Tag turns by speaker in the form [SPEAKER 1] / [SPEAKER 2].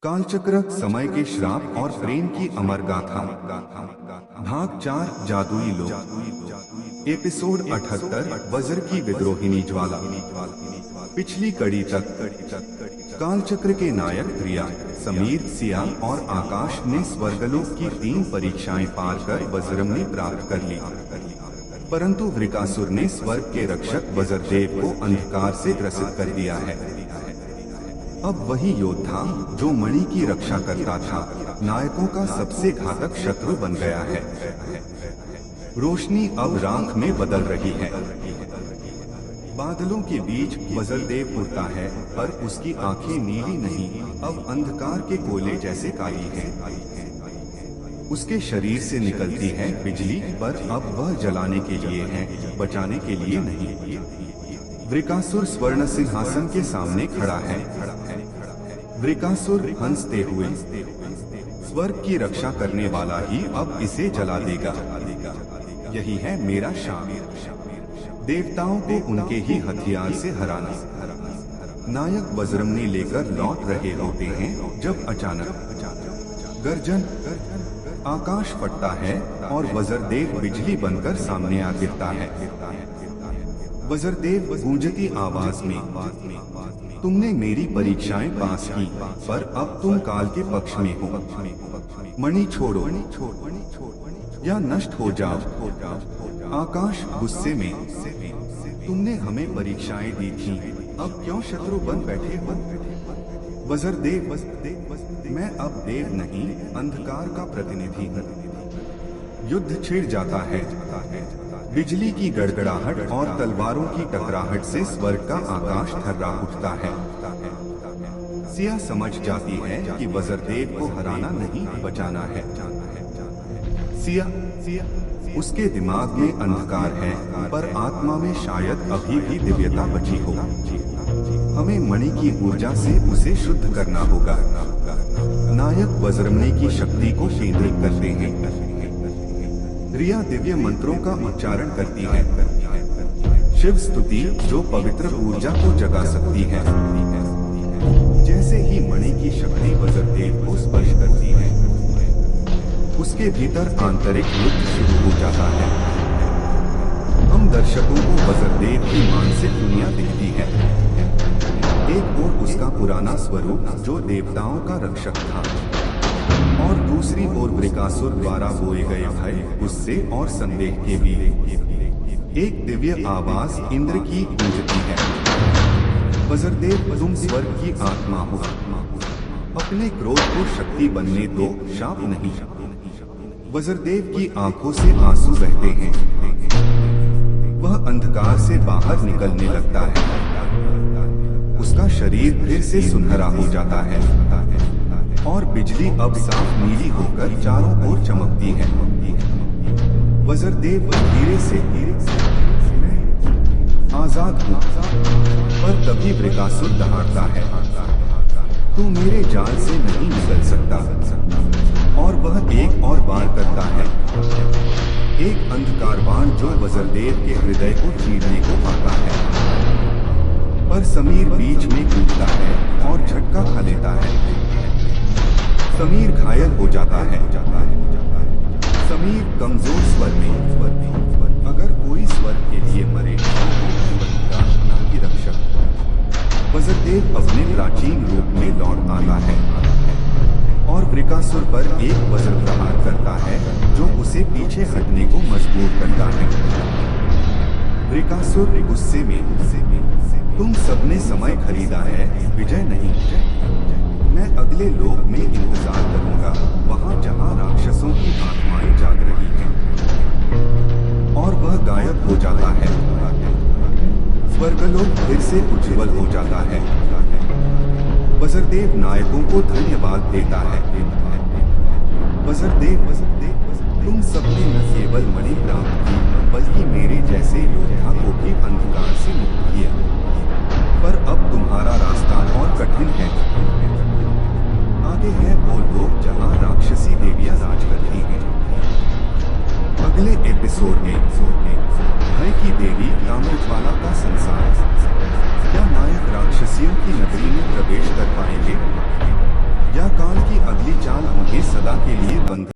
[SPEAKER 1] कालचक्र, समय के श्राप और प्रेम की अमर गाथा। भाग 4, जादुई लोक। एपिसोड 78, वज्र की विद्रोहिणी ज्वाला। पिछली कड़ी तक कालचक्र के नायक प्रिया, समीर, सिया और आकाश ने स्वर्गलोक की 3 परीक्षाएं पार कर वज्रमणि प्राप्त कर ली, परंतु वृकासुर ने स्वर्ग के रक्षक वज्रदेव को अंधकार से ग्रसित कर दिया है। अब वही योद्धा जो मणि की रक्षा करता था, नायकों का सबसे घातक शत्रु बन गया है। रोशनी अब राख में बदल रही है। बादलों के बीच वज्रदेव उड़ता है, पर उसकी आंखें नीली नहीं, अब अंधकार के कोयले जैसे काली हैं। उसके शरीर से निकलती है बिजली, पर अब वह जलाने के लिए है, बचाने के लिए नहीं। वृकासुर स्वर्ण सिंहासन के सामने खड़ा है। वृकासुर हंसते हुए, स्वर्ग की रक्षा करने वाला ही अब इसे जला देगा। यही है मेरा शाप, देवताओं को उनके ही हथियार से हराना। नायक वज्रमणि लेकर लौट रहे होते हैं जब अचानक गर्जन, आकाश फटता है और वज्रदेव बिजली बनकर सामने आ गिरता है। वज्रदेव गूंजती आवाज में, तुमने मेरी परीक्षाएं पास की, पर अब तुम काल के पक्ष में हो। मणि छोड़ो या नष्ट हो जाओ। आकाश गुस्से में, तुमने हमें परीक्षाएं दी थी, अब क्यों शत्रु बन बैठे हो? वज्रदेव, मैं अब देव नहीं, अंधकार का प्रतिनिधि हूँ। युद्ध छिड़ जाता है। बिजली की गड़गड़ाहट और तलवारों की टकराहट से स्वर्ग का आकाश थर्रा उठता है। सिया समझ जाती है कि वज्रदेव को हराना नहीं, बचाना है। सिया, उसके दिमाग में अंधकार है, पर आत्मा में शायद अभी भी दिव्यता बची हो। हमें मणि की ऊर्जा से उसे शुद्ध करना होगा। नायक वज्रमणि की शक्ति को केंद्रित करते हैं। रिया दिव्य मंत्रों का उच्चारण करती है, शिव स्तुति जो पवित्र ऊर्जा को जगा सकती है। जैसे ही मणि की शक्ति वज्रदेव को स्पर्श करती है, उसके भीतर आंतरिक युद्ध शुरू हो जाता है। हम दर्शकों को वज्रदेव की मानसिक दुनिया दिखती है। एक ओर उसका पुराना स्वरूप जो देवताओं का रक्षक था, और दूसरी ओर वृकासुर द्वारा बोए गए भय, गुस्से और संदेह के बीच एक दिव्य आवाज इंद्र की गूंजती है, वज्रदेव तुम स्वर्ग की आत्मा हो, अपने क्रोध को शक्ति बनने दो, शाप नहीं। वज्रदेव की आंखों से आंसू बहते हैं। वह अंधकार से बाहर निकलने लगता है। उसका शरीर फिर से सुनहरा हो जाता है और बिजली अब साफ नीली होकर चारों ओर चमकती है। वज्रदेव धीरे से आजाद हूँ, पर तभी वृकासुर दहाड़ता है, तू मेरे जाल से नहीं निकल सकता। और वह एक और बार करता है, एक अंधकार बाण जो वज्रदेव के हृदय को चीरने को आता है, पर समीर बीच में कूदता है और झटका खा लेता है। समीर घायल हो जाता है। समीर कमजोर स्वर में, अगर कोई स्वर्ग के लिए मरे तो वो की रक्षक। वज्रदेव अपने प्राचीन रूप में लौट आता है और वृकासुर पर एक वज्र प्रहार करता है जो उसे पीछे हटने को मजबूर करता है। वृकासुर गुस्से में, तुम सबने समय खरीदा है, विजय नहीं। मैं अगले लोक में इंतजार करूंगा, वहां जहां राक्षसों की आत्माएं जाग रही हैं। और वह गायब हो जाता है। स्वर्गलोक फिर से उज्जवल हो जाता है। वज्रदेव नायकों को धन्यवाद देता है। वज्रदेव, तुम सबने न केवल मणि प्राप्त की, बल्कि मेरे जैसे योद्धा को भी अंधकार से मुक्त किया। पर अब तुम्हारा रास्ता और कठिन है। आगे है वो लोक जहां राक्षसी देवियां राज करती हैं। अगले एपिसोड में भय की देवी ताम्रज्वाला का संसार। क्या नायक राक्षसियों की नगरी में प्रवेश कर पाएंगे?